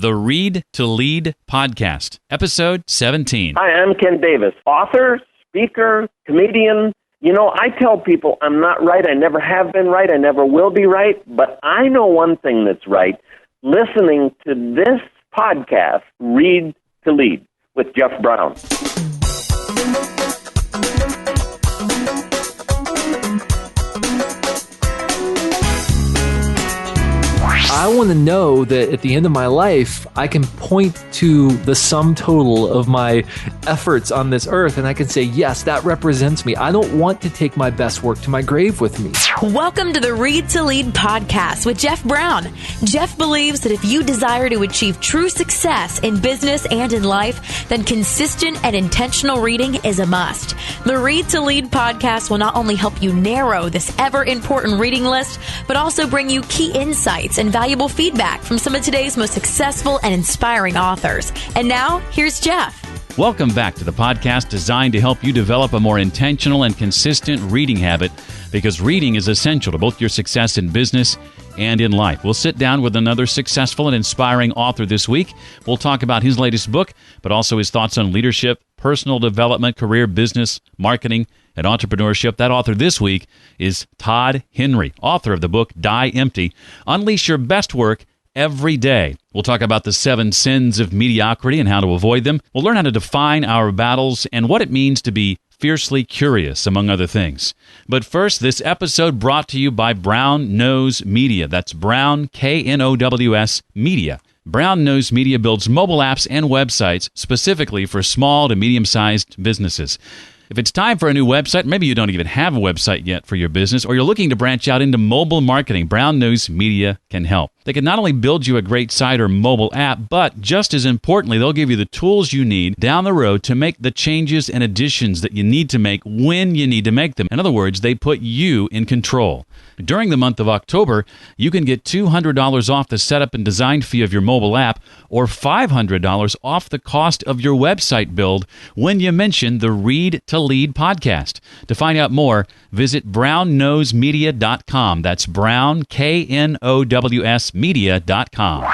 the Read to Lead podcast, episode 17. Hi, I'm Ken Davis, author, speaker, comedian. You know, I tell people I'm not right. I never have been right. I never will be right. But I know one thing that's right. Listening to this podcast, Read to Lead, with Jeff Brown. I want to know that at the end of my life, I can point to the sum total of my efforts on this earth, and I can say, yes, that represents me. I don't want to take my best work to my grave with me. Welcome to the Read to Lead podcast with Jeff Brown. Jeff believes that if you desire to achieve true success in business and in life, then consistent and intentional reading is a must. The Read to Lead podcast will not only help you narrow this ever-important reading list, but also bring you key insights and valuable feedback from some of today's most successful and inspiring authors. And now, here's Jeff. Welcome back to the podcast designed to help you develop a more intentional and consistent reading habit, because reading is essential to both your success in business and in life. We'll sit down with another successful and inspiring author this week. We'll talk about his latest book, but also his thoughts on leadership, personal development, career, business, marketing, and entrepreneurship. That author this week is Todd Henry, author of the book Die Empty: Unleash Your Best Work Every Day. We'll talk about the 7 sins of mediocrity and how to avoid them. We'll learn how to define our battles and what it means to be fiercely curious, among other things. But first, this episode brought to you by Brown Nose Media. That's Brown, K-N-O-W-S, Media. Brown Nose Media builds mobile apps and websites specifically for small to medium-sized businesses. If it's time for a new website, maybe you don't even have a website yet for your business, or you're looking to branch out into mobile marketing, Brown Nose Media can help. They can not only build you a great site or mobile app, but just as importantly, they'll give you the tools you need down the road to make the changes and additions that you need to make when you need to make them. In other words, they put you in control. During the month of October, you can get $200 off the setup and design fee of your mobile app, or $500 off the cost of your website build when you mention the Read to Lead podcast. To find out more, visit brownnosemedia.com. That's Brown, K-N-O-W-S, media.com.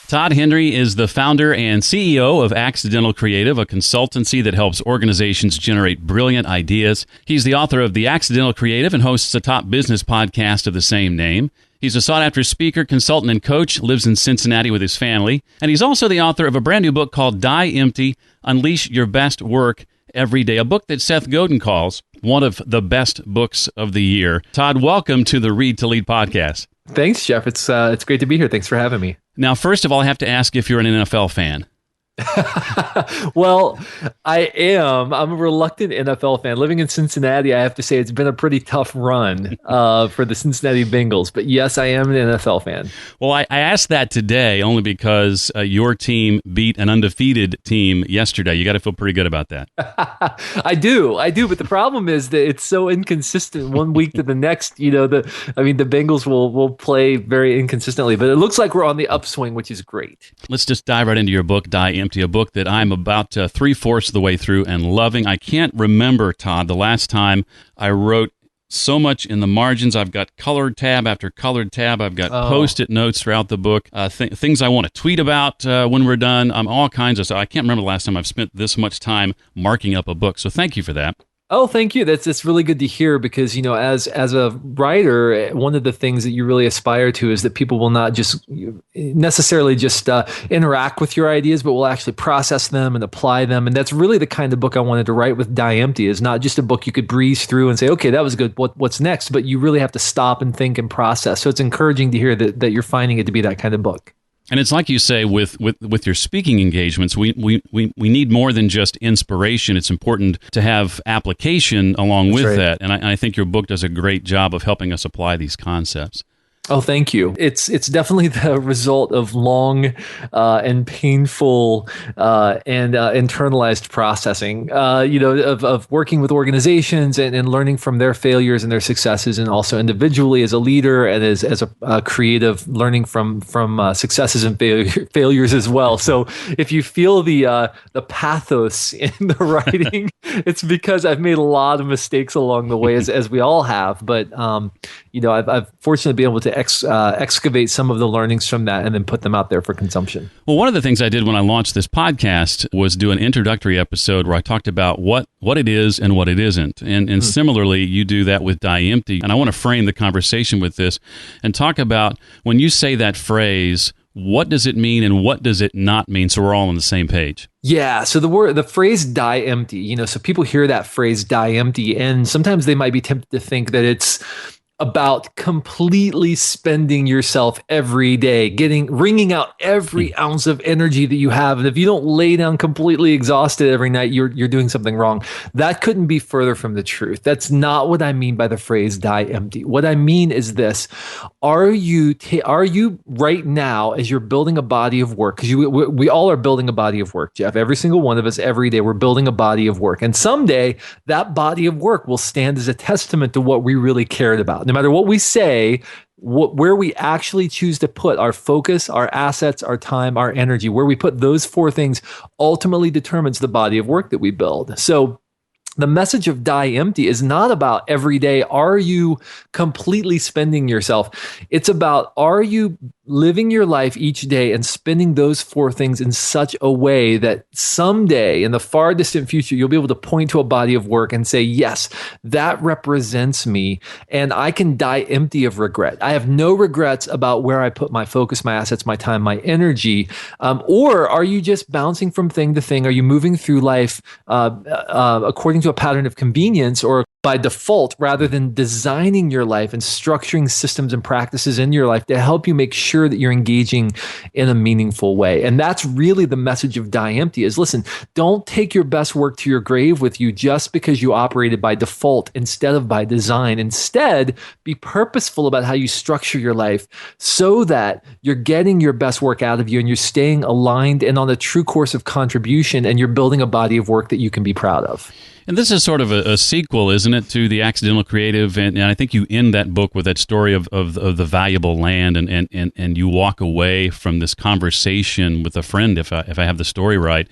Todd Henry is the founder and CEO of Accidental Creative, a consultancy that helps organizations generate brilliant ideas. He's the author of The Accidental Creative and hosts a top business podcast of the same name. He's a sought-after speaker, consultant, and coach, lives in Cincinnati with his family. And he's also the author of a brand new book called Die Empty: Unleash Your Best Work Every Day, a book that Seth Godin calls one of the best books of the year. Todd, welcome to the Read to Lead podcast. Thanks, Jeff. It's great to be here. Thanks for having me. Now, first of all, I have to ask if you're an NFL fan. Well, I am. I'm a reluctant NFL fan. Living in Cincinnati, I have to say it's been a pretty tough run for the Cincinnati Bengals. But yes, I am an NFL fan. Well, I asked that today only because your team beat an undefeated team yesterday. You got to feel pretty good about that. I do. But the problem is that it's so inconsistent one week to the next. You know, the Bengals will play very inconsistently, but it looks like we're on the upswing, which is great. Let's just dive right into your book, Die Empty, a book that I'm about 3/4 of the way through and loving. I can't remember, Todd, the last time I wrote so much in the margins. I've got colored tab after colored tab. I've got Post-it notes throughout the book, things I want to tweet about when we're done, all kinds of stuff. I can't remember the last time I've spent this much time marking up a book, so thank you for that. Oh, thank you. That's really good to hear because, you know, as a writer, one of the things that you really aspire to is that people will not just necessarily just interact with your ideas, but will actually process them and apply them. And that's really the kind of book I wanted to write with Die Empty. Is not just a book you could breeze through and say, okay, that was good. What's next? But you really have to stop and think and process. So it's encouraging to hear that you're finding it to be that kind of book. And it's like you say with your speaking engagements, we need more than just inspiration. It's important to have application along with that. And I think your book does a great job of helping us apply these concepts. Oh, thank you. It's definitely the result of long and painful and internalized processing, of working with organizations and learning from their failures and their successes, and also individually as a leader and as a creative, learning from successes and failures as well. So if you feel the pathos in the writing, it's because I've made a lot of mistakes along the way, as we all have. But I've fortunately been able to to excavate some of the learnings from that and then put them out there for consumption. Well, one of the things I did when I launched this podcast was do an introductory episode where I talked about what it is and what it isn't. And similarly, you do that with Die Empty. And I want to frame the conversation with this and talk about when you say that phrase, what does it mean and what does it not mean, so we're all on the same page? Yeah, so the phrase die empty, so people hear that phrase die empty, and sometimes they might be tempted to think that it's about completely spending yourself every day, wringing out every ounce of energy that you have. And if you don't lay down completely exhausted every night, you're doing something wrong. That couldn't be further from the truth. That's not what I mean by the phrase die empty. What I mean is this: are you right now, as you're building a body of work, because we all are building a body of work, Jeff, every single one of us, every day, we're building a body of work. And someday that body of work will stand as a testament to what we really cared about. No matter what we say, where we actually choose to put our focus, our assets, our time, our energy, where we put those four things ultimately determines the body of work that we build. So the message of die empty is not about every day, are you completely spending yourself? It's about, are you living your life each day and spending those four things in such a way that someday in the far distant future, you'll be able to point to a body of work and say, yes, that represents me, and I can die empty of regret. I have no regrets about where I put my focus, my assets, my time, my energy. Or are you just bouncing from thing to thing? Are you moving through life according to a pattern of convenience or by default, rather than designing your life and structuring systems and practices in your life to help you make sure that you're engaging in a meaningful way? And that's really the message of Die Empty is, listen, don't take your best work to your grave with you just because you operated by default instead of by design. Instead, be purposeful about how you structure your life so that you're getting your best work out of you and you're staying aligned and on a true course of contribution, and you're building a body of work that you can be proud of. And this is sort of a sequel, isn't it, to The Accidental Creative? And I think you end that book with that story of the valuable land, and you walk away from this conversation with a friend, if I have the story right,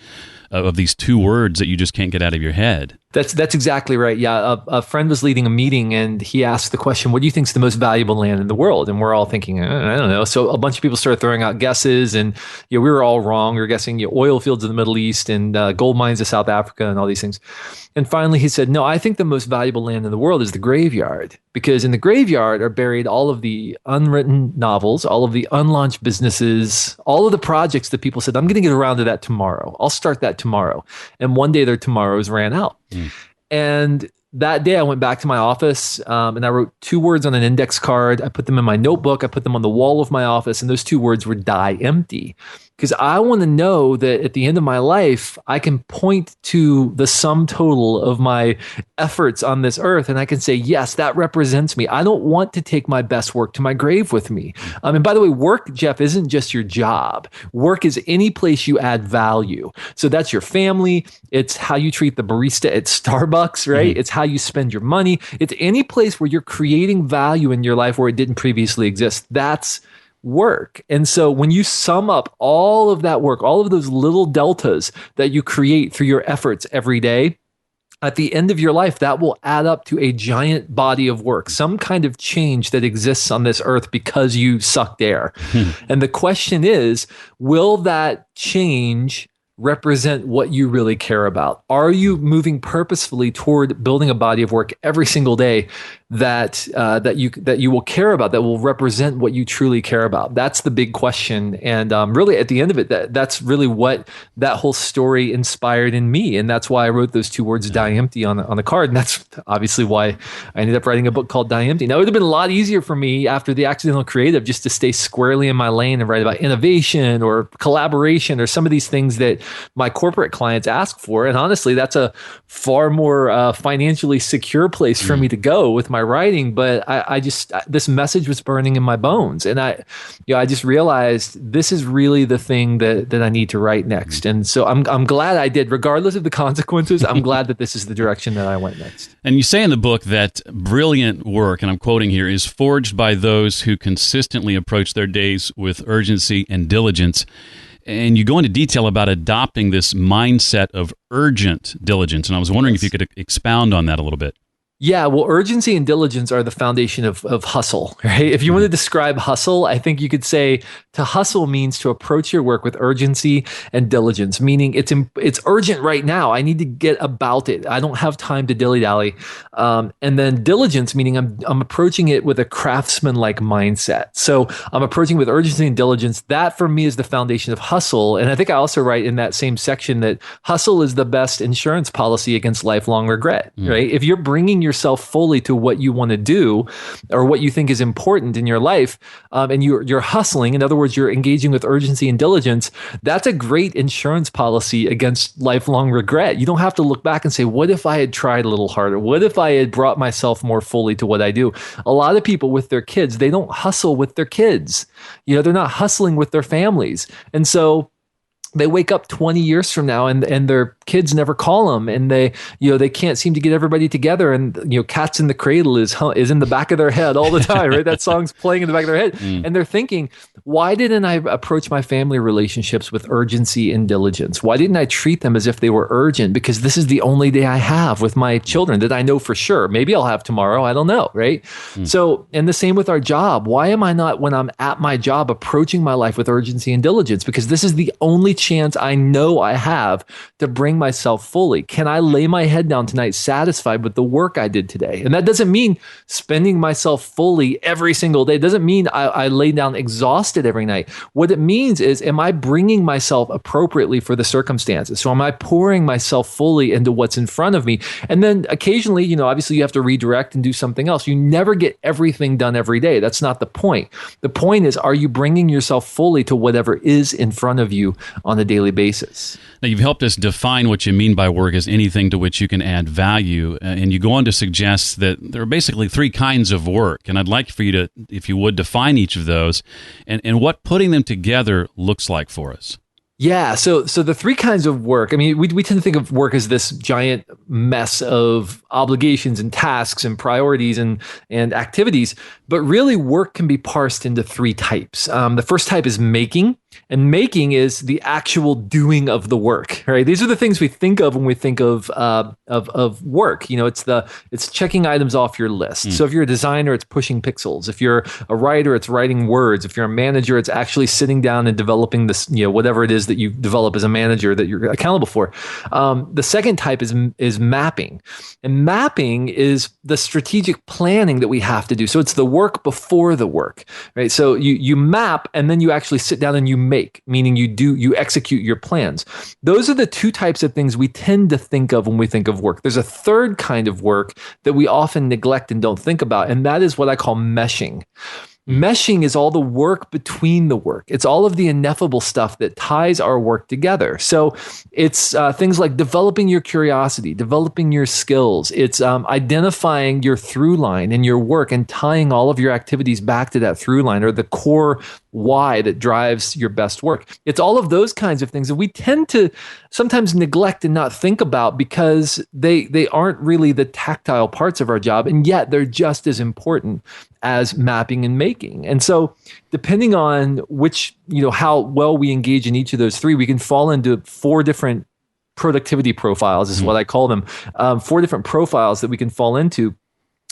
of these two words that you just can't get out of your head. That's exactly right. Yeah, a friend was leading a meeting and he asked the question, what do you think is the most valuable land in the world? And we're all thinking, I don't know. So a bunch of people started throwing out guesses, and we were all wrong. We were guessing oil fields in the Middle East and gold mines of South Africa and all these things. And finally he said, no, I think the most valuable land in the world is the graveyard, because in the graveyard are buried all of the unwritten novels, all of the unlaunched businesses, all of the projects that people said, I'm going to get around to that tomorrow. I'll start that tomorrow. And one day their tomorrows ran out. And that day I went back to my office and I wrote two words on an index card. I put them in my notebook. I put them on the wall of my office. And those two words were die empty. Because I want to know that at the end of my life, I can point to the sum total of my efforts on this earth, and I can say, yes, that represents me. I don't want to take my best work to my grave with me. And by the way, work, Jeff, isn't just your job. Work is any place you add value. So that's your family. It's how you treat the barista at Starbucks, right? Mm-hmm. It's how you spend your money. It's any place where you're creating value in your life where it didn't previously exist. That's work. And so when you sum up all of that work, all of those little deltas that you create through your efforts every day, at the end of your life, that will add up to a giant body of work, some kind of change that exists on this earth because you sucked air. And the question is, will that change represent what you really care about? Are you moving purposefully toward building a body of work every single day that you will care about, that will represent what you truly care about? That's the big question. And really, at the end of it, that's really what that whole story inspired in me. And that's why I wrote those two words, die empty, on the card. And that's obviously why I ended up writing a book called Die Empty. Now, it would have been a lot easier for me after The Accidental Creative just to stay squarely in my lane and write about innovation or collaboration or some of these things that my corporate clients ask for. And honestly, that's a far more financially secure place for me to go with my writing. But I just, this message was burning in my bones. And I just realized this is really the thing that I need to write next. And so I'm glad I did, regardless of the consequences. I'm glad that this is the direction that I went next. And you say in the book that brilliant work, and I'm quoting here, is forged by those who consistently approach their days with urgency and diligence. And you go into detail about adopting this mindset of urgent diligence. And I was wondering if you could expound on that a little bit. Yeah, well, urgency and diligence are the foundation of hustle, right? If you want to describe hustle, I think you could say to hustle means to approach your work with urgency and diligence, meaning it's urgent right now. I need to get about it. I don't have time to dilly-dally. And then diligence, meaning I'm approaching it with a craftsman-like mindset. So I'm approaching with urgency and diligence. That for me is the foundation of hustle. And I think I also write in that same section that hustle is the best insurance policy against lifelong regret, right? If you're bringing yourself fully to what you want to do or what you think is important in your life, and you're hustling, in other words, you're engaging with urgency and diligence, that's a great insurance policy against lifelong regret. You don't have to look back and say, what if I had tried a little harder? What if I had brought myself more fully to what I do? A lot of people with their kids, they don't hustle with their kids. They're not hustling with their families. And so they wake up 20 years from now and their kids never call them, and they can't seem to get everybody together, and Cats in the Cradle is in the back of their head all the time, right? That song's playing in the back of their head. And they're thinking, why didn't I approach my family relationships with urgency and diligence? Why didn't I treat them as if they were urgent? Because this is the only day I have with my children that I know for sure. Maybe I'll have tomorrow, I don't know, right? So, and the same with our job. Why am I not, when I'm at my job, approaching my life with urgency and diligence? Because this is the only chance I know I have to bring myself fully. Can I lay my head down tonight satisfied with the work I did today? And that doesn't mean spending myself fully every single day. It doesn't mean I lay down exhausted every night. What it means is, am I bringing myself appropriately for the circumstances? So am I pouring myself fully into what's in front of me? And then occasionally, obviously you have to redirect and do something else. You never get everything done every day. That's not the point. The point is, are you bringing yourself fully to whatever is in front of you on a daily basis? Now, you've helped us define what you mean by work as anything to which you can add value, and you go on to suggest that there are basically three kinds of work, and I'd like for you to, if you would, define each of those and what putting them together looks like for us. Yeah, so the three kinds of work, I mean, we tend to think of work as this giant mess of obligations and tasks and priorities and activities, but really work can be parsed into three types. The first type is making, and making is the actual doing of the work, right? These are the things we think of when we think of work. It's checking items off your list. So if you're a designer, it's pushing pixels. If you're a writer, it's writing words. If you're a manager, it's actually sitting down and developing this, whatever it is that you develop as a manager that you're accountable for. The second type is mapping, and mapping is the strategic planning that we have to do. So it's the work before the work, right? So you map, and then you actually sit down and you make, meaning you execute your plans. Those are the two types of things we tend to think of when we think of work. There's a third kind of work that we often neglect and don't think about, and that is what I call meshing. Meshing is all the work between the work. It's all of the ineffable stuff that ties our work together. So it's things like developing your curiosity, developing your skills. It's identifying your through line in your work and tying all of your activities back to that through line or the core why that drives your best work. It's all of those kinds of things that we tend to sometimes neglect and not think about because they aren't really the tactile parts of our job, and yet they're just as important as mapping and making. And so depending on which, how well we engage in each of those three, we can fall into four different productivity profiles is what I call them, four different profiles that we can fall into.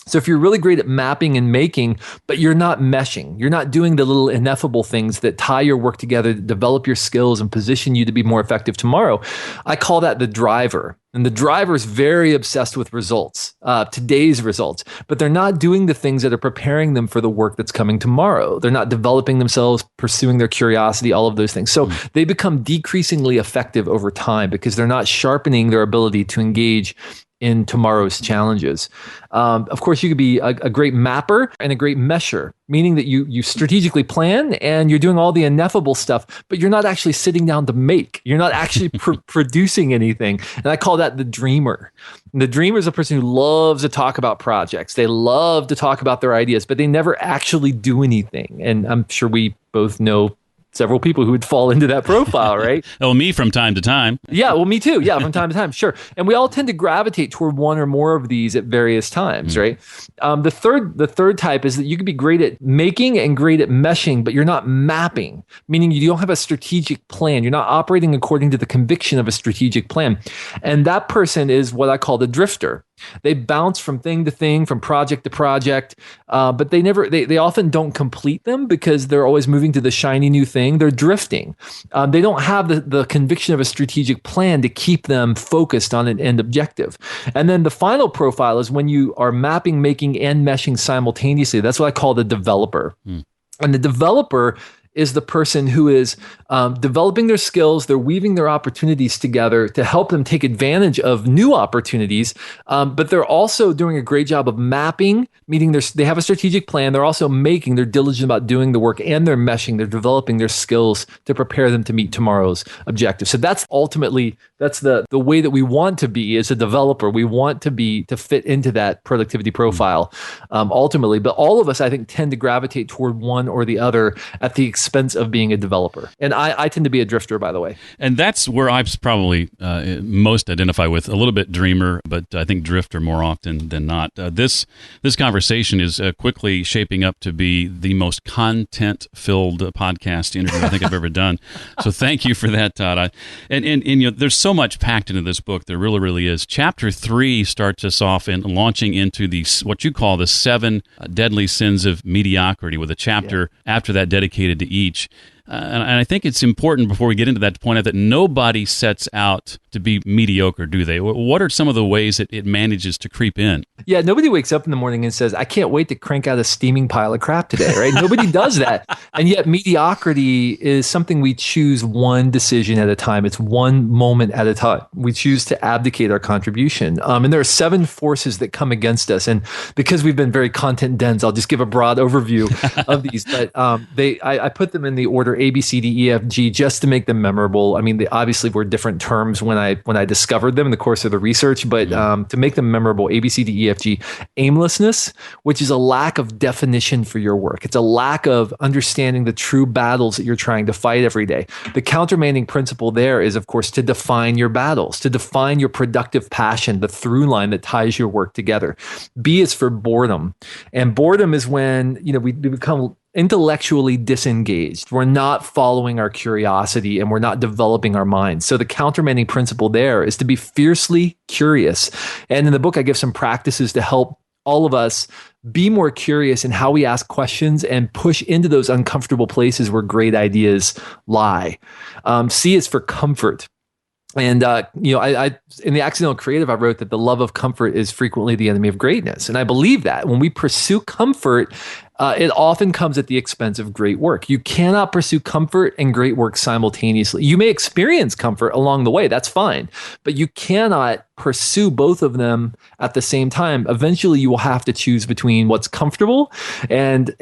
So if you're really great at mapping and making, but you're not meshing, you're not doing the little ineffable things that tie your work together, develop your skills and position you to be more effective tomorrow, I call that the driver. And the driver is very obsessed with results, today's results, but they're not doing the things that are preparing them for the work that's coming tomorrow. They're not developing themselves, pursuing their curiosity, all of those things. So they become decreasingly effective over time because they're not sharpening their ability to engage in tomorrow's challenges. Of course, you could be a great mapper and a great mesher, meaning that you strategically plan and you're doing all the ineffable stuff, but you're not actually sitting down to make. You're not actually producing anything. And I call that the dreamer. And the dreamer is a person who loves to talk about projects. They love to talk about their ideas, but they never actually do anything. And I'm sure we both know several people who would fall into that profile, right? Oh, me from time to time. Yeah, well, me too. Yeah, from time to time, sure. And we all tend to gravitate toward one or more of these at various times, right? The third type is that you could be great at making and great at meshing, but you're not mapping, meaning you don't have a strategic plan. You're not operating according to the conviction of a strategic plan. And that person is what I call the drifter. They bounce from thing to thing, from project to project, but they often don't complete them because they're always moving to the shiny new thing. They're drifting. They don't have the conviction of a strategic plan to keep them focused on an end objective. And then the final profile is when you are mapping, making, and meshing simultaneously. That's what I call the developer. And the developer is the person who is developing their skills. They're weaving their opportunities together to help them take advantage of new opportunities. But they're also doing a great job of mapping, meaning they have a strategic plan. They're also they're diligent about doing the work, and they're meshing. They're developing their skills to prepare them to meet tomorrow's objective. So that's the way that we want to be as a developer. We want to fit into that productivity profile ultimately. But all of us, I think, tend to gravitate toward one or the other at the expense of being a developer. And I tend to be a drifter, by the way. And that's where I probably most identify with, a little bit dreamer, but I think drifter more often than not. This conversation is quickly shaping up to be the most content-filled podcast interview I think I've ever done. So thank you for that, Todd. And there's so much packed into this book. There really, really is. Chapter 3 starts us off in launching into what you call the 7 deadly sins of mediocrity, with a chapter after that dedicated to each. And I think it's important, before we get into that, to point out that nobody sets out to be mediocre, do they? What are some of the ways that it manages to creep in? Yeah, nobody wakes up in the morning and says, I can't wait to crank out a steaming pile of crap today, right? Nobody does that. And yet mediocrity is something we choose one decision at a time. It's one moment at a time. We choose to abdicate our contribution. And there are 7 forces that come against us. And because we've been very content dense, I'll just give a broad overview of these. But I put them in the order A, B, C, D, E, F, G, just to make them memorable. I mean, they obviously were different terms when I discovered them in the course of the research, but to make them memorable: A, B, C, D, E, F, G. Aimlessness, which is a lack of definition for your work. It's a lack of understanding the true battles that you're trying to fight every day. The countermanding principle there is, of course, to define your battles, to define your productive passion, the through line that ties your work together. B is for boredom. And boredom is when, we become intellectually disengaged. We're not following our curiosity, and we're not developing our minds. So the countermanding principle there is to be fiercely curious. And in the book, I give some practices to help all of us be more curious in how we ask questions and push into those uncomfortable places where great ideas lie. C is for comfort. And, I in The Accidental Creative, I wrote that the love of comfort is frequently the enemy of greatness. And I believe that when we pursue comfort, it often comes at the expense of great work. You cannot pursue comfort and great work simultaneously. You may experience comfort along the way. That's fine. But you cannot pursue both of them at the same time. Eventually, you will have to choose between what's comfortable and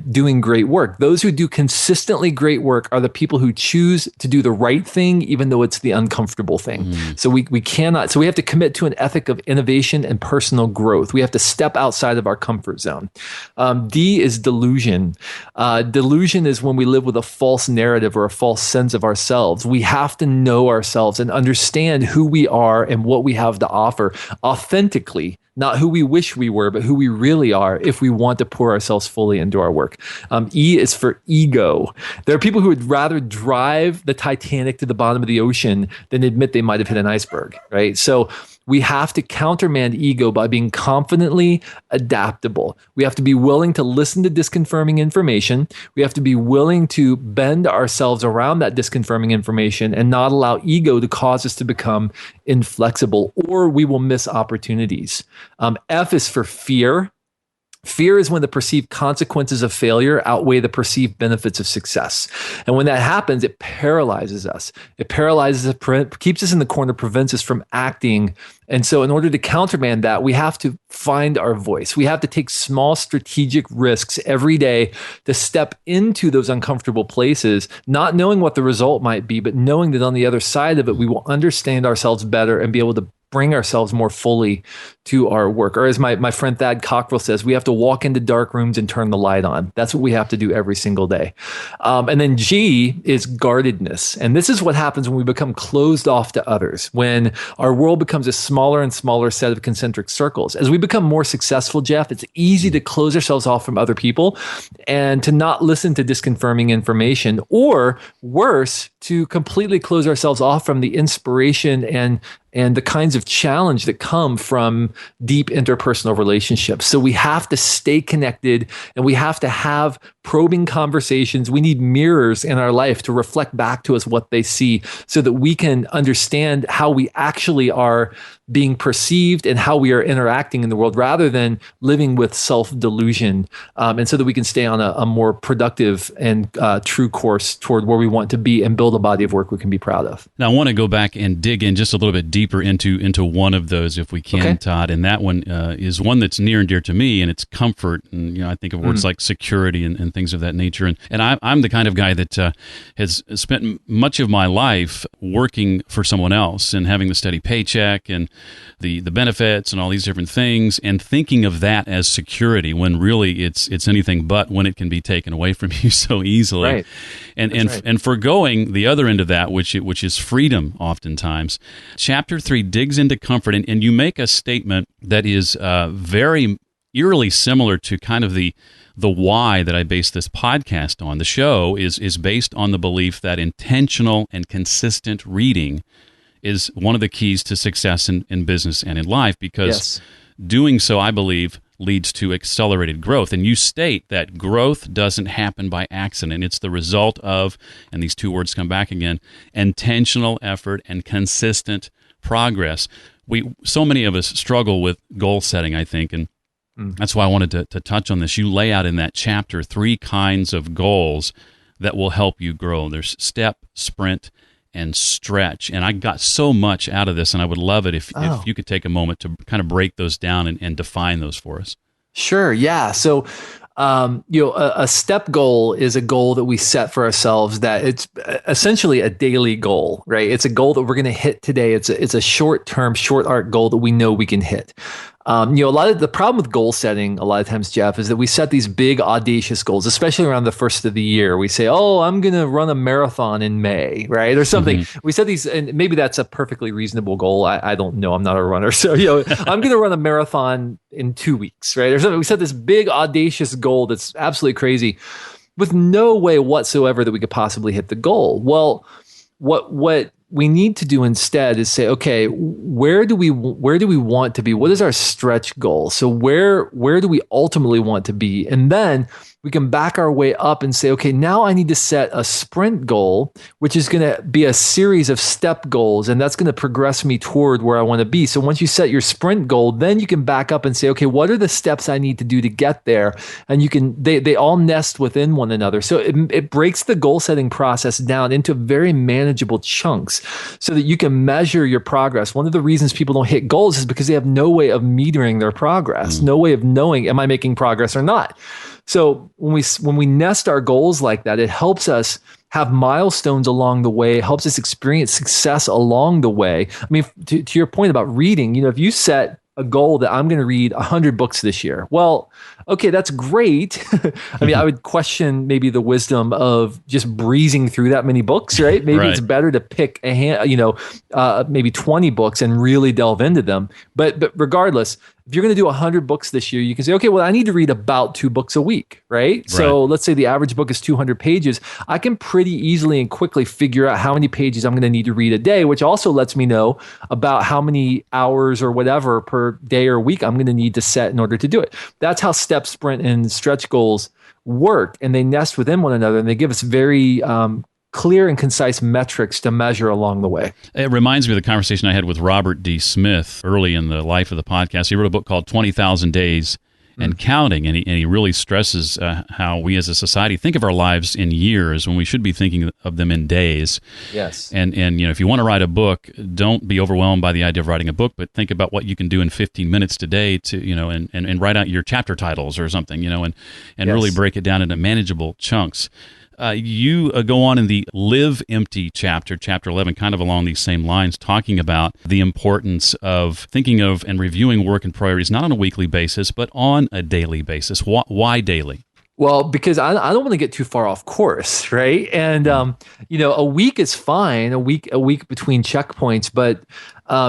doing great work. Those who do consistently great work are the people who choose to do the right thing, even though it's the uncomfortable thing. So we cannot. So we have to commit to an ethic of innovation and personal growth. We have to step outside of our comfort zone. D is delusion. Delusion is when we live with a false narrative or a false sense of ourselves. We have to know ourselves and understand who we are and what we have to offer authentically, not who we wish we were, but who we really are if we want to pour ourselves fully into our work. E is for ego. There are people who would rather drive the Titanic to the bottom of the ocean than admit they might have hit an iceberg, right? So we have to countermand ego by being confidently adaptable. We have to be willing to listen to disconfirming information. We have to be willing to bend ourselves around that disconfirming information and not allow ego to cause us to become inflexible, or we will miss opportunities. F is for fear. Fear is when the perceived consequences of failure outweigh the perceived benefits of success. And when that happens, it paralyzes us. It paralyzes us, keeps us in the corner, prevents us from acting. And so in order to countermand that, we have to find our voice. We have to take small strategic risks every day to step into those uncomfortable places, not knowing what the result might be, but knowing that on the other side of it, we will understand ourselves better and be able to bring ourselves more fully to our work. Or as my friend Thad Cockrell says, we have to walk into dark rooms and turn the light on. That's what we have to do every single day. And then G is guardedness. And this is what happens when we become closed off to others, when our world becomes a smaller and smaller set of concentric circles. As we become more successful, Jeff, it's easy to close ourselves off from other people and to not listen to disconfirming information, or worse, to completely close ourselves off from the inspiration and and the kinds of challenge that come from deep interpersonal relationships. So we have to stay connected, and we have to have probing conversations. We need mirrors in our life to reflect back to us what they see, so that we can understand how we actually are being perceived and how we are interacting in the world, rather than living with self-delusion, and so that we can stay on a more productive and true course toward where we want to be and build a body of work we can be proud of. Now, I want to go back and dig in just a little bit deeper into one of those, if we can, Todd. And that one is one that's near and dear to me, and it's comfort. And I think of words like security and things of that nature. And I'm the kind of guy that has spent much of my life working for someone else and having the steady paycheck and the benefits and all these different things, and thinking of that as security, when really it's anything but, when it can be taken away from you so easily. Right. And foregoing the other end of that, which is freedom oftentimes. Chapter 3 digs into comfort, and you make a statement that is very eerily similar to kind of the why that I base this podcast on. The show is based on the belief that intentional and consistent reading is one of the keys to success in business and in life, because doing so, I believe, leads to accelerated growth. And you state that growth doesn't happen by accident. It's the result of, and these two words come back again, intentional effort and consistent progress. So many of us struggle with goal setting, I think, and that's why I wanted to touch on this. You lay out in that chapter 3 kinds of goals that will help you grow. There's step, sprint, and stretch. And I got so much out of this, and I would love it if you could take a moment to kind of break those down and define those for us. Sure. Yeah. So, a step goal is a goal that we set for ourselves, that it's essentially a daily goal, right? It's a goal that we're going to hit today. It's a short-term, short arc goal that we know we can hit. A lot of the problem with goal setting, a lot of times, Jeff, is that we set these big, audacious goals, especially around the first of the year. We say, I'm going to run a marathon in May, right? Or something. Mm-hmm. We set these, and maybe that's a perfectly reasonable goal. I don't know. I'm not a runner. So, I'm going to run a marathon in 2 weeks, right? Or something. We set this big, audacious goal that's absolutely crazy, with no way whatsoever that we could possibly hit the goal. Well, what we need to do instead is say, okay, where do we want to be? What is our stretch goal? So where do we ultimately want to be? And then we can back our way up and say, okay, now I need to set a sprint goal, which is going to be a series of step goals, and that's going to progress me toward where I want to be. So once you set your sprint goal, then you can back up and say, okay, what are the steps I need to do to get there? And they all nest within one another. So it breaks the goal setting process down into very manageable chunks so that you can measure your progress. One of the reasons people don't hit goals is because they have no way of metering their progress, no way of knowing, am I making progress or not? So when we nest our goals like that, it helps us have milestones along the way, helps us experience success along the way. I mean, to your point about reading, if you set a goal that I'm going to read 100 books this year, well, okay, that's great. I mean, I would question maybe the wisdom of just breezing through that many books, right? Maybe It's better to pick maybe 20 books and really delve into them. But regardless, if you're going to do 100 books this year, you can say, okay, well, I need to read about 2 books a week, right? So let's say the average book is 200 pages. I can pretty easily and quickly figure out how many pages I'm going to need to read a day, which also lets me know about how many hours or whatever per day or week I'm going to need to set in order to do it. That's how step, sprint, and stretch goals work, and they nest within one another, and they give us very clear and concise metrics to measure along the way. It reminds me of the conversation I had with Robert D. Smith early in the life of the podcast. He wrote a book called 20,000 Days and Counting, and he really stresses how we as a society think of our lives in years when we should be thinking of them in days. Yes. And if you want to write a book, don't be overwhelmed by the idea of writing a book, but think about what you can do in 15 minutes today to, and write out your chapter titles or something, and really break it down into manageable chunks. You go on in the Live Empty chapter 11, kind of along these same lines, talking about the importance of thinking of and reviewing work and priorities, not on a weekly basis, but on a daily basis. Why daily? Well, because I don't want to get too far off course, right? And a week is fine, a week between checkpoints, but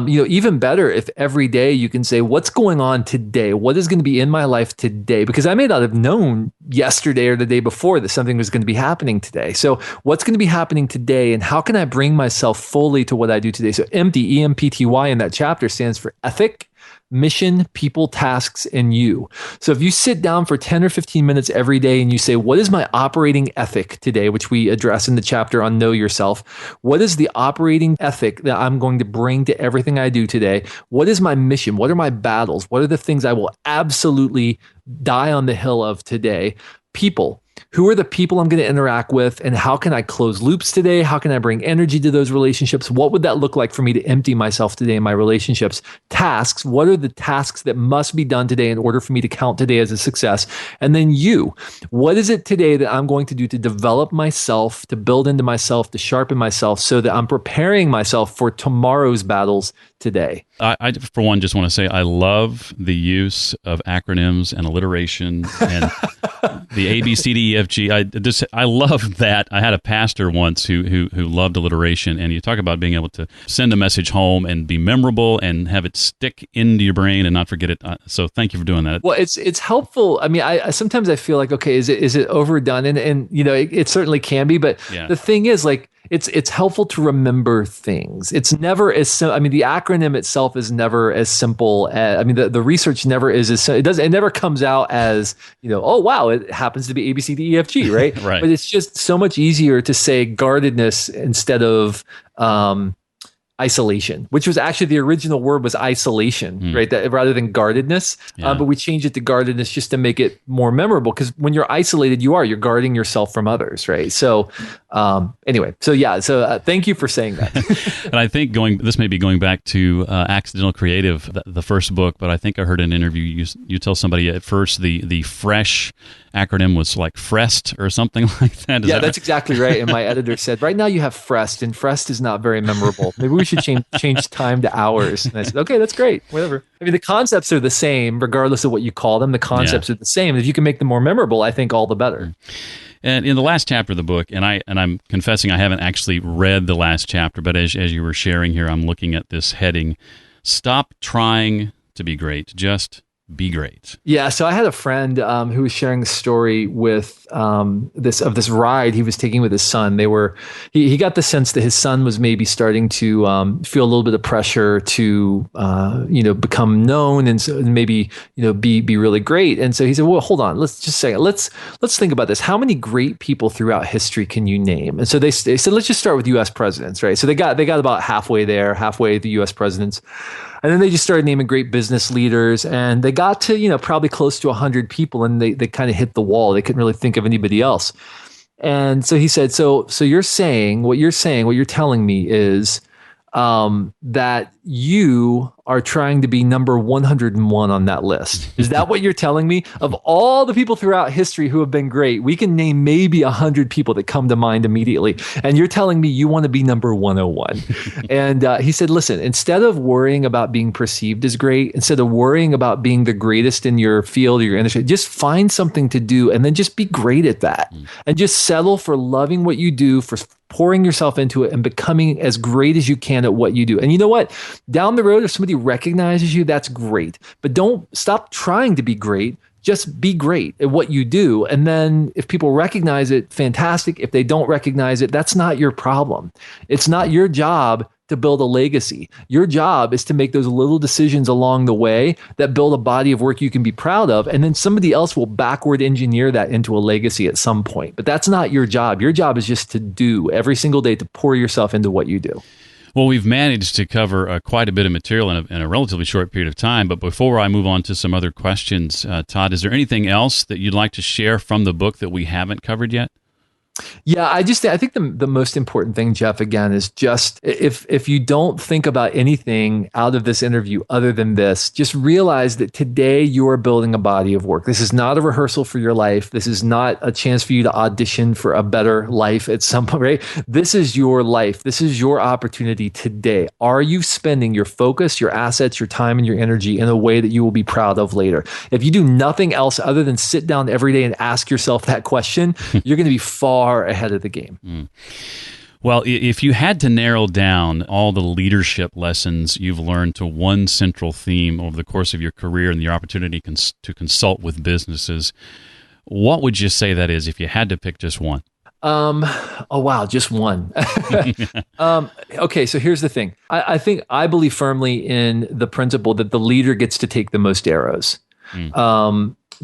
even better if every day you can say, what's going on today? What is going to be in my life today? Because I may not have known yesterday or the day before that something was going to be happening today. So what's going to be happening today, and how can I bring myself fully to what I do today? So EMPTY, EMPTY in that chapter stands for ethic, mission, people, tasks, and you. So if you sit down for 10 or 15 minutes every day and you say, what is my operating ethic today, which we address in the chapter on Know Yourself? What is the operating ethic that I'm going to bring to everything I do today? What is my mission? What are my battles? What are the things I will absolutely die on the hill of today? People. Who are the people I'm going to interact with, and how can I close loops today? How can I bring energy to those relationships? What would that look like for me to empty myself today in my relationships? Tasks. What are the tasks that must be done today in order for me to count today as a success? And then you. What is it today that I'm going to do to develop myself, to build into myself, to sharpen myself so that I'm preparing myself for tomorrow's battles today? I for one, just want to say I love the use of acronyms and alliteration and the A, B, C, D, E, F, G. I love that. I had a pastor once who loved alliteration, and you talk about being able to send a message home and be memorable and have it stick into your brain and not forget it. So thank you for doing that. Well, it's helpful. I mean, I sometimes I feel like, okay, is it overdone? And it certainly can be, but the thing is, like, it's helpful to remember things. It's never as the acronym itself is never as simple as, the research never is as, it never comes out as, oh wow, it happens to be A, B, C, D, E, F, G, right? Right. But it's just so much easier to say guardedness instead of isolation, which was actually the original word was isolation, right? That rather than guardedness, but we changed it to guardedness just to make it more memorable. Because when you're isolated, you're guarding yourself from others, right? So anyway, so thank you for saying that. And I think this may be going back to Accidental Creative, the first book, but I think I heard in an interview you tell somebody at first the fresh acronym was like FREST or something like that. That's right? Exactly right. And my editor said, right now you have FREST, and FREST is not very memorable. Maybe we should change time to hours. And I said, okay, that's great. Whatever. The concepts are the same, regardless of what you call them. The concepts are the same. If you can make them more memorable, I think all the better. And in the last chapter of the book, and I'm confessing I haven't actually read the last chapter, but as you were sharing here, I'm looking at this heading: Stop trying to be great. Just be great. Yeah. So I had a friend who was sharing a story with this ride he was taking with his son. He got the sense that his son was maybe starting to feel a little bit of pressure to become known and maybe be really great. And so he said, well, hold on, let's just say let's think about this. How many great people throughout history can you name? And so they said, let's just start with U.S. presidents, right? So they got about halfway the U.S. presidents. And then they just started naming great business leaders, and they got to, probably close to 100 people, and they kind of hit the wall. They couldn't really think of anybody else. And so he said, so you're telling me is that you are trying to be number 101 on that list. Is that what you're telling me? Of all the people throughout history who have been great, we can name maybe 100 people that come to mind immediately. And you're telling me you want to be number 101. And he said, listen, instead of worrying about being perceived as great, instead of worrying about being the greatest in your field or your industry, just find something to do and then just be great at that. And just settle for loving what you do, for pouring yourself into it and becoming as great as you can at what you do. And you know what? Down the road, if somebody recognizes you, that's great. But don't stop trying to be great. Just be great at what you do. And then if people recognize it, fantastic. If they don't recognize it, that's not your problem. It's not your job to build a legacy. Your job is to make those little decisions along the way that build a body of work you can be proud of. And then somebody else will backward engineer that into a legacy at some point. But that's not your job. Your job is just to do every single day, to pour yourself into what you do. Well, we've managed to cover quite a bit of material in a relatively short period of time. But before I move on to some other questions, Todd, is there anything else that you'd like to share from the book that we haven't covered yet? Yeah, I think the most important thing, Jeff, again, is just if you don't think about anything out of this interview other than this, just realize that today you are building a body of work. This is not a rehearsal for your life. This is not a chance for you to audition for a better life at some point, right? This is your life. This is your opportunity today. Are you spending your focus, your assets, your time, and your energy in a way that you will be proud of later? If you do nothing else other than sit down every day and ask yourself that question, you're going to be far ahead of the game. Well, if you had to narrow down all the leadership lessons you've learned to one central theme over the course of your career and your opportunity to consult with businesses, what would you say that is if you had to pick just one? Oh, wow. Just one. Okay. So here's the thing. I believe firmly in the principle that the leader gets to take the most arrows.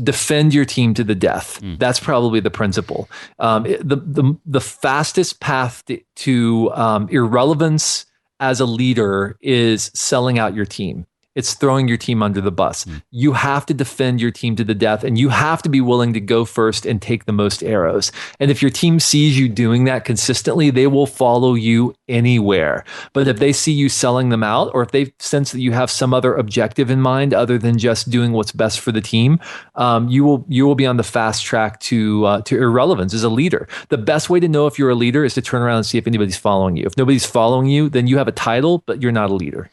Defend your team to the death. That's probably the principle. The fastest path to irrelevance as a leader is selling out your team. It's throwing your team under the bus. You have to defend your team to the death, and you have to be willing to go first and take the most arrows. And if your team sees you doing that consistently, they will follow you anywhere. But if they see you selling them out, or if they sense that you have some other objective in mind other than just doing what's best for the team, you will be on the fast track to irrelevance as a leader. The best way to know if you're a leader is to turn around and see if anybody's following you. If nobody's following you, then you have a title, but you're not a leader.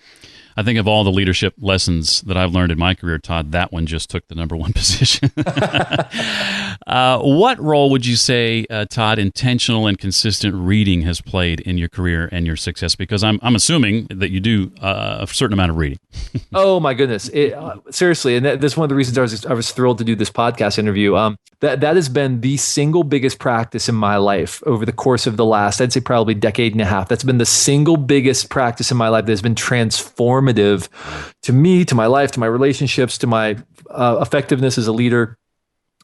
I think of all the leadership lessons that I've learned in my career, Todd, that one just took the number one position. What role would you say, Todd, intentional and consistent reading has played in your career and your success? Because I'm assuming that you do a certain amount of reading. Oh my goodness! Seriously, and that's one of the reasons I was thrilled to do this podcast interview. That has been the single biggest practice in my life over the course of the last, I'd say probably decade and a half. That's been the single biggest practice in my life that has been transformative to me, to my life, to my relationships, to my effectiveness as a leader.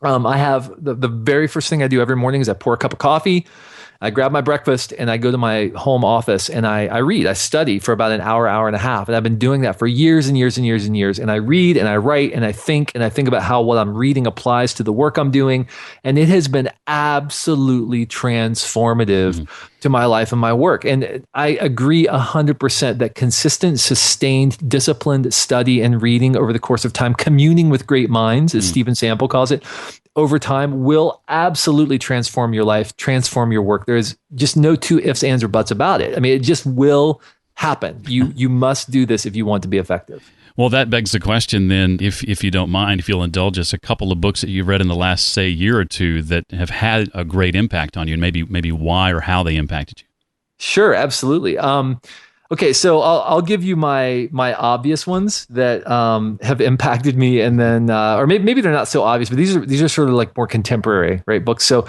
I have the very first thing I do every morning is I pour a cup of coffee, I grab my breakfast, and I go to my home office and I read. I study for about an hour, hour and a half. And I've been doing that for years and years and years and years. And I read and I write and I think about how what I'm reading applies to the work I'm doing. And it has been absolutely transformative to my life and my work. And I agree 100% that consistent, sustained, disciplined study and reading over the course of time, communing with great minds, as Stephen Sample calls it, over time will absolutely transform your life, transform your work. There's just no two ifs, ands, or buts about it. I mean, it just will happen. You must do this if you want to be effective. Well, that begs the question then, if you don't mind, if you'll indulge us, a couple of books that you've read in the last, say, year or two that have had a great impact on you, and maybe why or how they impacted you. Sure, absolutely. Okay, so I'll give you my obvious ones that have impacted me, and then or maybe they're not so obvious, but these are sort of like more contemporary, right, books. So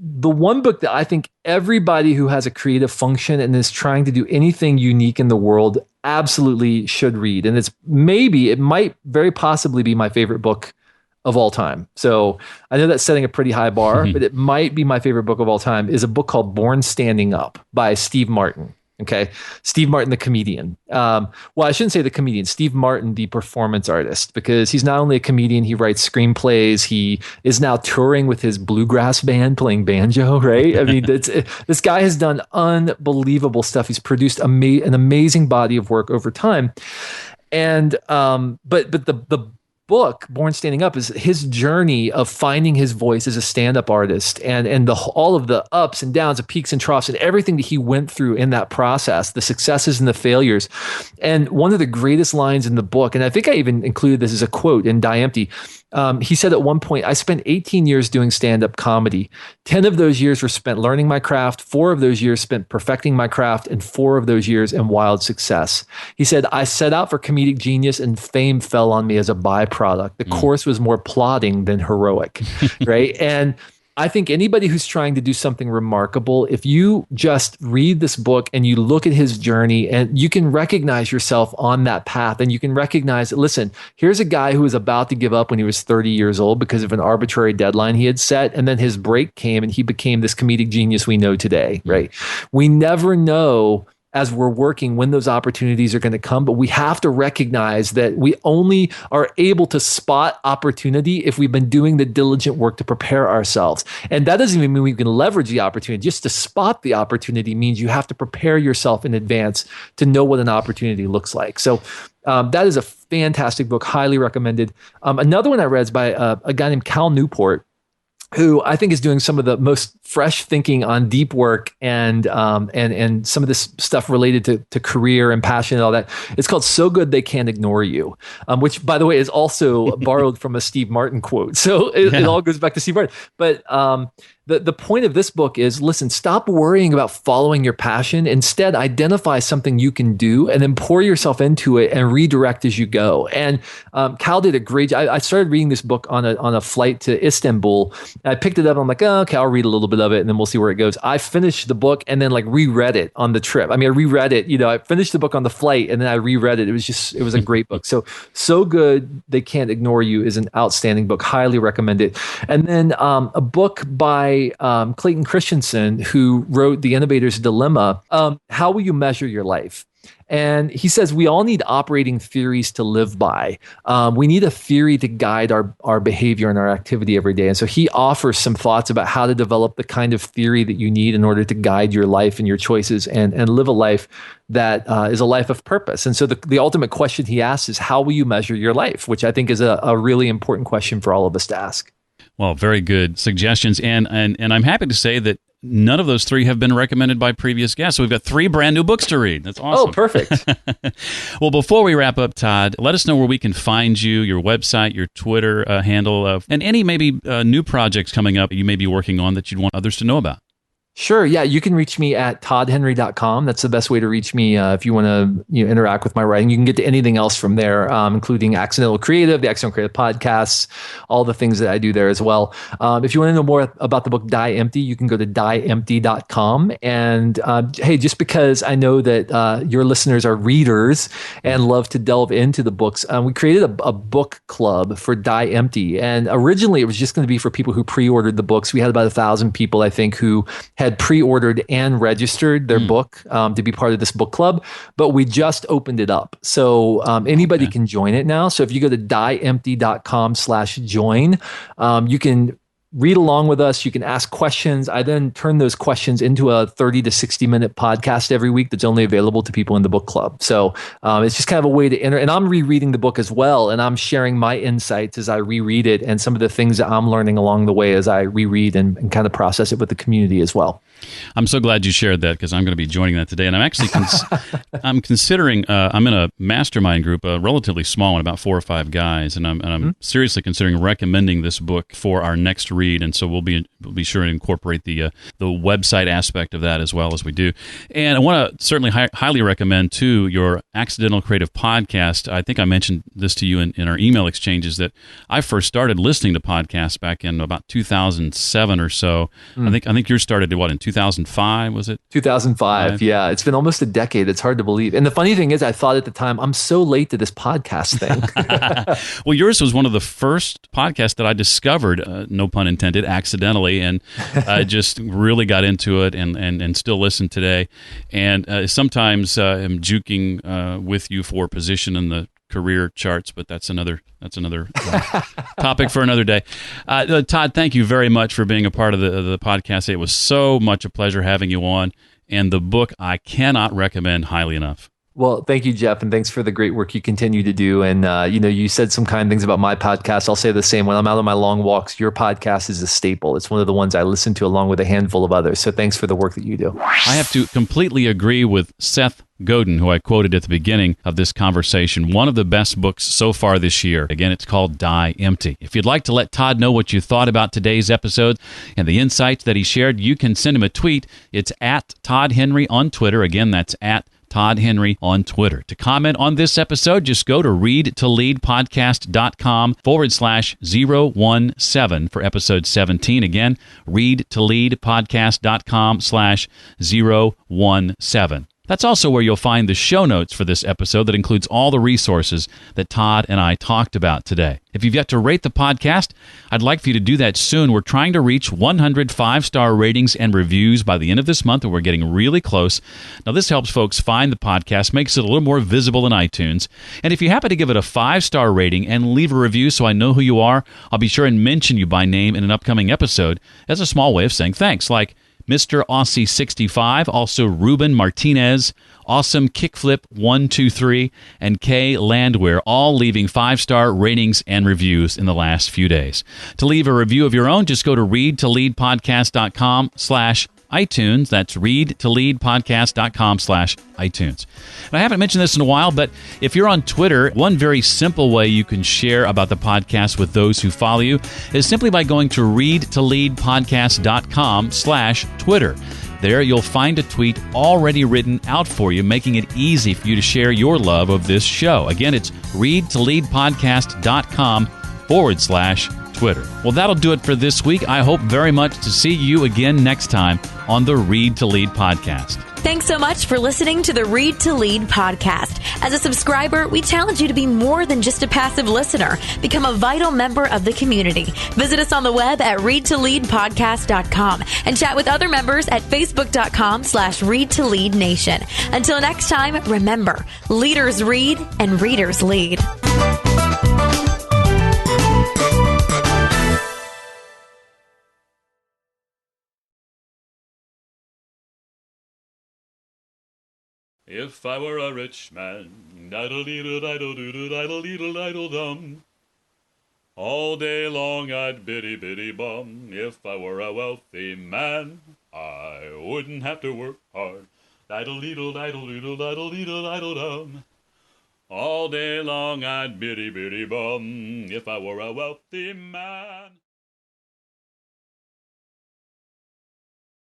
the one book that I think everybody who has a creative function and is trying to do anything unique in the world absolutely should read, and it might very possibly be my favorite book of all time. So I know that's setting a pretty high bar, but it might be my favorite book of all time, is a book called Born Standing Up by Steve Martin. Okay. Steve Martin, the comedian. Well, I shouldn't say the comedian, Steve Martin, the performance artist, because he's not only a comedian, he writes screenplays. He is now touring with his bluegrass band playing banjo, right? I mean, this guy has done unbelievable stuff. He's produced an amazing body of work over time. And, but the book, Born Standing Up, is his journey of finding his voice as a stand-up artist and all of the ups and downs, the peaks and troughs, and everything that he went through in that process, the successes and the failures. And one of the greatest lines in the book, and I think I even included this as a quote in Die Empty, he said at one point, I spent 18 years doing stand-up comedy. 10 of those years were spent learning my craft, 4 of those years spent perfecting my craft, and 4 of those years in wild success. He said, I set out for comedic genius and fame fell on me as a byproduct. The course was more plodding than heroic, right? And I think anybody who's trying to do something remarkable, if you just read this book and you look at his journey and you can recognize yourself on that path, and you can recognize, listen, here's a guy who was about to give up when he was 30 years old because of an arbitrary deadline he had set. And then his break came and he became this comedic genius we know today, right? We never know as we're working when those opportunities are going to come. But we have to recognize that we only are able to spot opportunity if we've been doing the diligent work to prepare ourselves. And that doesn't even mean we can leverage the opportunity. Just to spot the opportunity means you have to prepare yourself in advance to know what an opportunity looks like. So that is a fantastic book, highly recommended. Another one I read is by a guy named Cal Newport, who I think is doing some of the most fresh thinking on deep work and some of this stuff related to career and passion and all that. It's called So Good They Can't Ignore You, which, by the way, is also borrowed from a Steve Martin quote. So it all goes back to Steve Martin. But the point of this book is, listen, stop worrying about following your passion. Instead, identify something you can do and then pour yourself into it and redirect as you go. And Cal did a great job. I started reading this book on a flight to Istanbul. I picked it up and I'm like, oh, okay, I'll read a little bit of it and then we'll see where it goes. I finished the book and then reread it on the trip. I reread it, I finished the book on the flight and then I reread it. It was a great book. So Good They Can't Ignore You is an outstanding book. Highly recommend it. And then a book by Clayton Christensen, who wrote The Innovators Dilemma, How Will You Measure Your Life? And he says we all need operating theories to live by. We need a theory to guide our behavior and our activity every day. And so he offers some thoughts about how to develop the kind of theory that you need in order to guide your life and your choices and live a life that is a life of purpose. And so the ultimate question he asks is, how will you measure your life? Which I think is a really important question for all of us to ask. Well, very good suggestions. And I'm happy to say that none of those three have been recommended by previous guests. So we've got 3 brand new books to read. That's awesome. Oh, perfect. Well, before we wrap up, Todd, let us know where we can find you, your website, your Twitter handle, and any maybe new projects coming up you may be working on that you'd want others to know about. Sure. Yeah. You can reach me at toddhenry.com. That's the best way to reach me if you want to interact with my writing. You can get to anything else from there, including Accidental Creative, the Accidental Creative podcasts, all the things that I do there as well. If you want to know more about the book Die Empty, you can go to dieempty.com. And hey, just because I know that your listeners are readers and love to delve into the books, we created a book club for Die Empty. And originally it was just going to be for people who pre-ordered the books. We had about 1,000 people, I think, who had pre-ordered and registered their book to be part of this book club, but we just opened it up. So anybody can join it now. So if you go to dieempty.com/join, you can read along with us. You can ask questions. I then turn those questions into a 30 to 60 minute podcast every week that's only available to people in the book club. So it's just kind of a way to enter. And I'm rereading the book as well. And I'm sharing my insights as I reread it and some of the things that I'm learning along the way as I reread and kind of process it with the community as well. I'm so glad you shared that because I'm going to be joining that today. And I'm actually I'm considering, I'm in a mastermind group, a relatively small one, about 4 or 5 guys. And I'm seriously considering recommending this book for our next read. And so we'll be sure to incorporate the website aspect of that as well as we do. And I want to certainly highly recommend too your Accidental Creative podcast. I think I mentioned this to you in our email exchanges that I first started listening to podcasts back in about 2007 or so. I think yours started in 2005, was it? 2005. Yeah, it's been almost a decade. It's hard to believe. And the funny thing is, I thought at the time, I'm so late to this podcast thing. Well, yours was one of the first podcasts that I discovered, no pun intended, accidentally, and I just really got into it and still listen today. And sometimes I'm juking with you for position in the career charts, but that's another topic for another day. Todd, thank you very much for being a part of the podcast. It was so much a pleasure having you on, and the book I cannot recommend highly enough. Well, thank you, Jeff, and thanks for the great work you continue to do. And, you said some kind things about my podcast. I'll say the same. When I'm out on my long walks, your podcast is a staple. It's one of the ones I listen to along with a handful of others. So thanks for the work that you do. I have to completely agree with Seth Godin, who I quoted at the beginning of this conversation. One of the best books so far this year. Again, it's called Die Empty. If you'd like to let Todd know what you thought about today's episode and the insights that he shared, you can send him a tweet. It's at Todd Henry on Twitter. Again, that's at Todd Henry on Twitter. To comment on this episode, just go to readtoleadpodcast.com/017 for episode 17. Again, readtoleadpodcast.com/017. That's also where you'll find the show notes for this episode that includes all the resources that Todd and I talked about today. If you've yet to rate the podcast, I'd like for you to do that soon. We're trying to reach 100 5-star ratings and reviews by the end of this month, and we're getting really close. Now, this helps folks find the podcast, makes it a little more visible in iTunes. And if you happen to give it a 5-star rating and leave a review so I know who you are, I'll be sure and mention you by name in an upcoming episode as a small way of saying thanks, like Mr. Aussie 65, also Ruben Martinez, Awesome Kickflip 123, and Kay Landwehr, all leaving 5-star ratings and reviews in the last few days. To leave a review of your own, just go to readtoleadpodcast.com/iTunes. That's readtoleadpodcast.com/iTunes. And I haven't mentioned this in a while, but if you're on Twitter, one very simple way you can share about the podcast with those who follow you is simply by going to readtoleadpodcast.com/Twitter. There you'll find a tweet already written out for you, making it easy for you to share your love of this show. Again, it's readtoleadpodcast.com/Twitter. Well, that'll do it for this week. I hope very much to see you again next time on the Read to Lead podcast. Thanks so much for listening to the Read to Lead podcast. As a subscriber, we challenge you to be more than just a passive listener. Become a vital member of the community. Visit us on the web at readtoleadpodcast.com and chat with other members at facebook.com/readtoleadnation. Until next time, remember, leaders read and readers lead. If I were a rich man, diddle-diddle-diddle-doodle-diddle-diddle-diddle-dum. All day long I'd biddy-biddy-bum. If I were a wealthy man, I wouldn't have to work hard. Diddle-diddle-diddle-doodle-diddle-diddle-diddle-dum. All day long I'd biddy-biddy-bum. If I were a wealthy man.